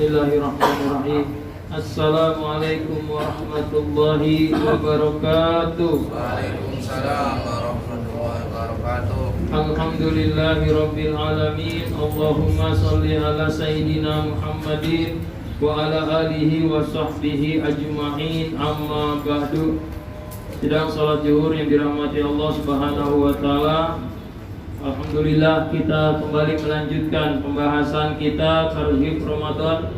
Bismillahirrahmanirrahim. Assalamualaikum warahmatullahi wabarakatuh. Waalaikumsalam warahmatullahi wabarakatuh. Alhamdulillahirabbil alamin. Allahumma shalli ala sayyidina Muhammadin wa ala alihi wa sahbihi ajma'in. Amma ba'du. Sidang salat zuhur yang dirahmati Allah Subhanahu wa taala. Alhamdulillah kita kembali melanjutkan pembahasan kita Targhib Ramadan,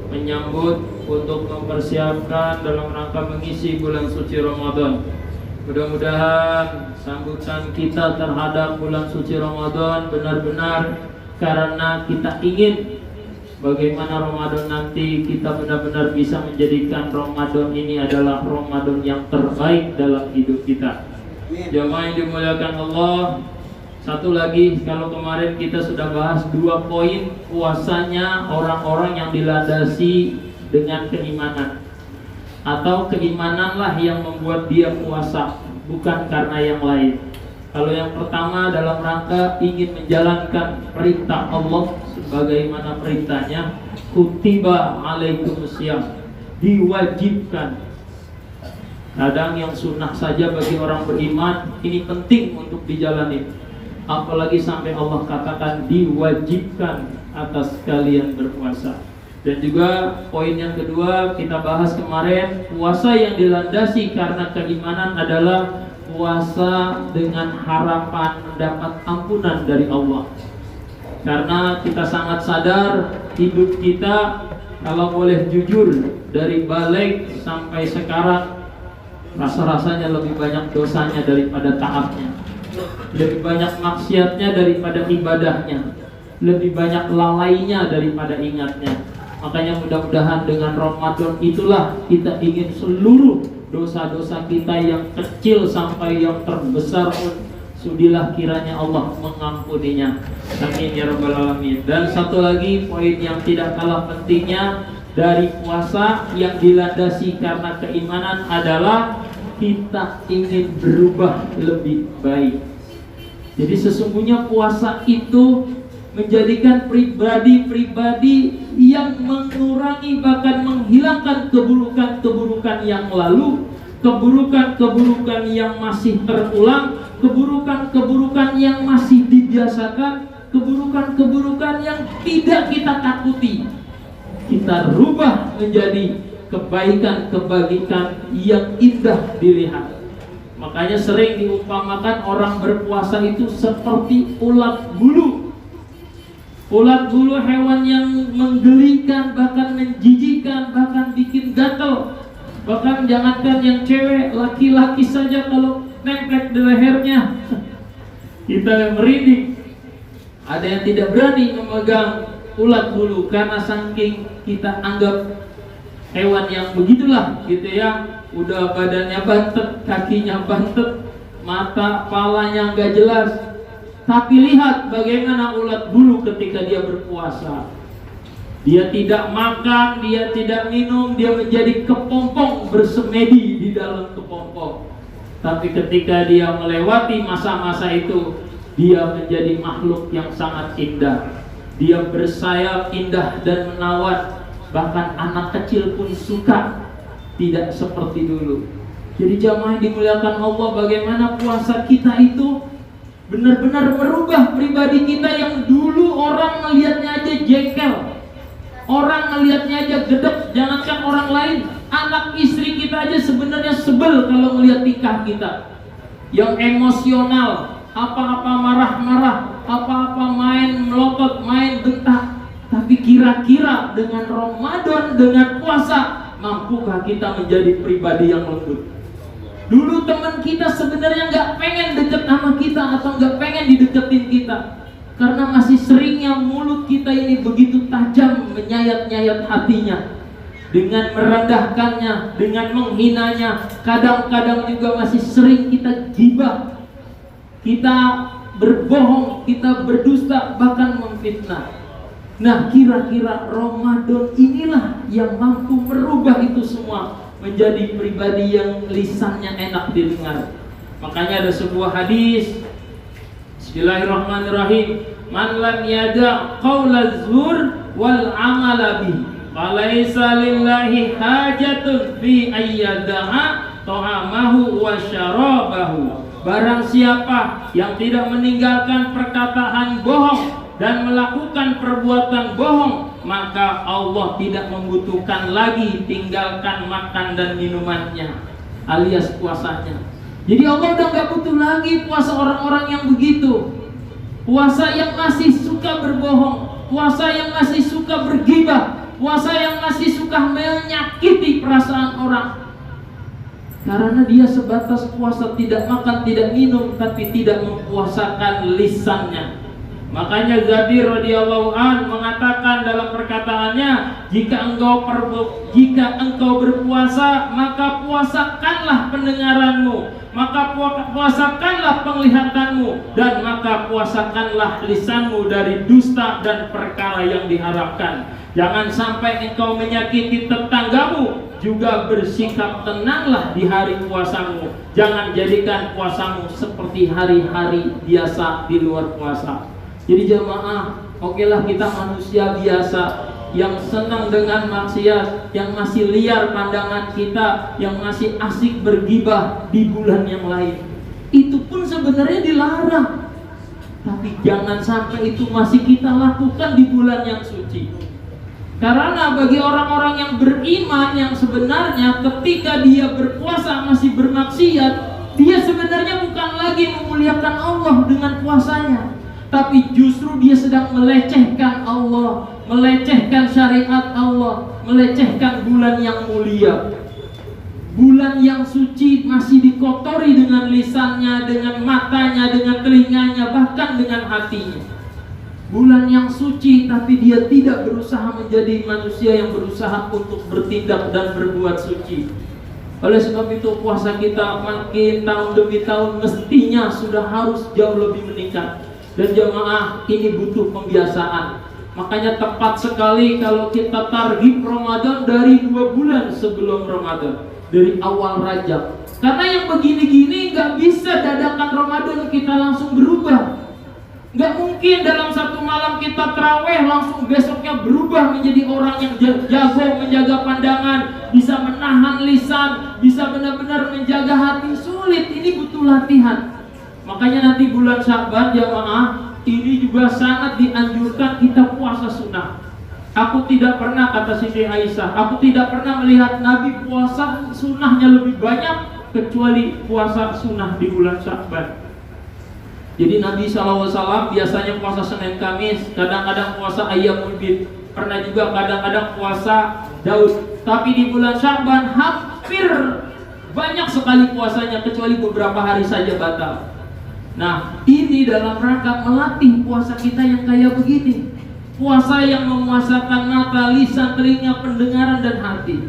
menyambut untuk mempersiapkan dalam rangka mengisi bulan suci Ramadan. Mudah-mudahan sambutan kita terhadap bulan suci Ramadan benar-benar karena kita ingin bagaimana Ramadan nanti kita benar-benar bisa menjadikan Ramadan ini adalah Ramadan yang terbaik dalam hidup kita. Jamaah yang dimuliakan Allah, satu lagi, kalau kemarin kita sudah bahas 2 poin puasanya orang-orang yang dilandasi dengan keimanan, atau keimananlah yang membuat dia puasa, bukan karena yang lain. Kalau yang pertama dalam rangka ingin menjalankan perintah Allah sebagaimana perintahnya, kutiba alaikumusiyam, diwajibkan. Kadang yang sunnah saja bagi orang beriman ini penting untuk dijalani, apalagi sampai Allah katakan diwajibkan atas kalian berpuasa. Dan juga poin yang kedua kita bahas kemarin, puasa yang dilandasi karena keimanan adalah puasa dengan harapan mendapat ampunan dari Allah. Karena kita sangat sadar hidup kita, kalau boleh jujur, dari balik sampai sekarang rasa-rasanya lebih banyak dosanya daripada taatnya, lebih banyak maksiatnya daripada ibadahnya, lebih banyak lalainya daripada ingatnya. Makanya mudah-mudahan dengan Ramadan itulah kita ingin seluruh dosa-dosa kita yang kecil sampai yang terbesar pun sudilah kiranya Allah mengampuninya. Amin ya rabbal alamin. Dan satu lagi poin yang tidak kalah pentingnya dari puasa yang dilandasi karena keimanan adalah kita ingin berubah lebih baik. Jadi sesungguhnya puasa itu menjadikan pribadi-pribadi yang mengurangi bahkan menghilangkan keburukan-keburukan yang lalu, keburukan-keburukan yang masih terulang, keburukan-keburukan yang masih dibiasakan, keburukan-keburukan yang tidak kita takuti. Kita rubah menjadi kebaikan-kebaikan yang indah dilihat. Makanya sering diumpamakan orang berpuasa itu seperti ulat bulu. Ulat bulu hewan yang menggelikan, bahkan menjijikkan, bahkan bikin gatal. Bahkan jangankan yang cewek, laki-laki saja kalau nempel di lehernya kita merinding. Ada yang tidak berani memegang ulat bulu karena saking kita anggap hewan yang begitulah gitu ya. Udah badannya bantet, kakinya bantet, mata, palanya nggak jelas. Tapi lihat bagaimana ulat bulu ketika dia berpuasa. Dia tidak makan, dia tidak minum, dia menjadi kepompong, bersemedi di dalam kepompong. Tapi ketika dia melewati masa-masa itu, dia menjadi makhluk yang sangat indah. Dia bersayap indah dan menawan. Bahkan anak kecil pun suka, tidak seperti dulu. Jadi jamaah yang dimuliakan Allah, bagaimana puasa kita itu benar-benar merubah pribadi kita yang dulu orang melihatnya aja jengkel, orang melihatnya aja gedek, jangankan orang lain, anak istri kita aja sebenarnya sebel kalau melihat tingkah kita yang emosional, apa-apa marah-marah, apa-apa main melotot, main bentak. Tapi kira-kira dengan Ramadan, dengan puasa, mampukah kita menjadi pribadi yang lembut? Dulu teman kita sebenarnya nggak pengen deket sama kita atau nggak pengen dideketin kita, karena masih seringnya mulut kita ini begitu tajam menyayat-nyayat hatinya, dengan merendahkannya, dengan menghinanya. Kadang-kadang juga masih sering kita gibah, kita berbohong, kita berdusta, bahkan memfitnah. Nah, kira-kira Ramadan inilah yang mampu merubah itu semua menjadi pribadi yang lisannya enak didengar. Makanya ada sebuah hadis, Bismillahirrahmanirrahim, man lam yada qaulaz zur wal amala bih falaisa lillahi hajatun fi ayyada'a ta'amahu wa syarabahu. Barang siapa yang tidak meninggalkan perkataan bohong dan melakukan perbuatan bohong, maka Allah tidak membutuhkan lagi tinggalkan makan dan minumannya, alias puasanya. Jadi Allah udah gak butuh lagi puasa orang-orang yang begitu. Puasa yang masih suka berbohong, puasa yang masih suka bergibah, puasa yang masih suka menyakiti perasaan orang. Karena dia sebatas puasa, tidak makan, tidak minum, tapi tidak mempuasakan lisannya. Makanya Jabir radhiyallahu an mengatakan dalam perkataannya, jika engkau berpuasa, maka puasakanlah pendengaranmu, maka puasakanlah penglihatanmu, dan maka puasakanlah lisanmu dari dusta dan perkara yang diharapkan. Jangan sampai engkau menyakiti tetanggamu, juga bersikap tenanglah di hari puasamu. Jangan jadikan puasamu seperti hari-hari biasa di luar puasa. Jadi jamaah, okelah kita manusia biasa yang senang dengan maksiat, yang masih liar pandangan kita, yang masih asik bergibah di bulan yang lain. Itu pun sebenarnya dilarang. Tapi jangan sampai itu masih kita lakukan di bulan yang suci. Karena bagi orang-orang yang beriman yang sebenarnya ketika dia berpuasa masih bermaksiat, dia sebenarnya bukan lagi memuliakan Allah dengan puasanya, tapi justru dia sedang melecehkan Allah, melecehkan syariat Allah, melecehkan bulan yang mulia. Bulan yang suci masih dikotori dengan lisannya, dengan matanya, dengan telinganya, bahkan dengan hatinya. Bulan yang suci tapi dia tidak berusaha menjadi manusia yang berusaha untuk bertindak dan berbuat suci. Oleh sebab itu puasa kita makin tahun demi tahun mestinya sudah harus jauh lebih meningkat. Dan jamaah, ini butuh pembiasaan. Makanya tepat sekali kalau kita targhib Ramadan dari 2 bulan sebelum Ramadan, dari awal Rajab. Karena yang begini-gini gak bisa dadakan Ramadan kita langsung berubah. Gak mungkin dalam satu malam kita taraweh langsung besoknya berubah menjadi orang yang jago menjaga pandangan, bisa menahan lisan, bisa benar-benar menjaga hati. Sulit, ini butuh latihan. Makanya nanti bulan Sya'ban jamaah, ini juga sangat dianjurkan kita puasa sunnah. Aku tidak pernah, kata Siti Aisyah, aku tidak pernah melihat Nabi puasa sunnahnya lebih banyak kecuali puasa sunnah di bulan Sya'ban. Jadi Nabi SAW biasanya puasa Senin Kamis, kadang-kadang puasa Ayyamul Bid, pernah juga kadang-kadang puasa Daud. Tapi di bulan Sya'ban hampir banyak sekali puasanya, kecuali beberapa hari saja batal. Nah, ini dalam rangka melatih puasa kita yang kayak begini. Puasa yang memuasakan mata, lisan, telinga, pendengaran, dan hati.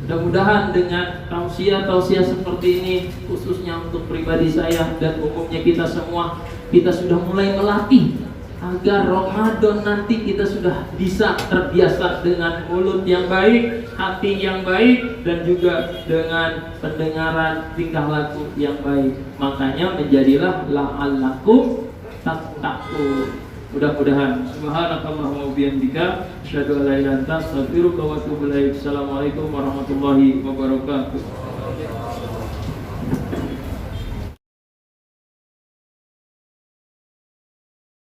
Mudah-mudahan dengan tausiah-tausiah seperti ini, khususnya untuk pribadi saya dan umumnya kita semua, kita sudah mulai melatih agar Ramadan nanti kita sudah bisa terbiasa dengan mulut yang baik, hati yang baik, dan juga dengan pendengaran tingkah laku yang baik. Makanya menjadilah la'allakum tattaqun. Mudah-mudahan. Subhanakallahumma wa bihamdika, asyhadu an la ilaha illa anta, astaghfiruka wa atubu ilaik. Assalamualaikum warahmatullahi wabarakatuh.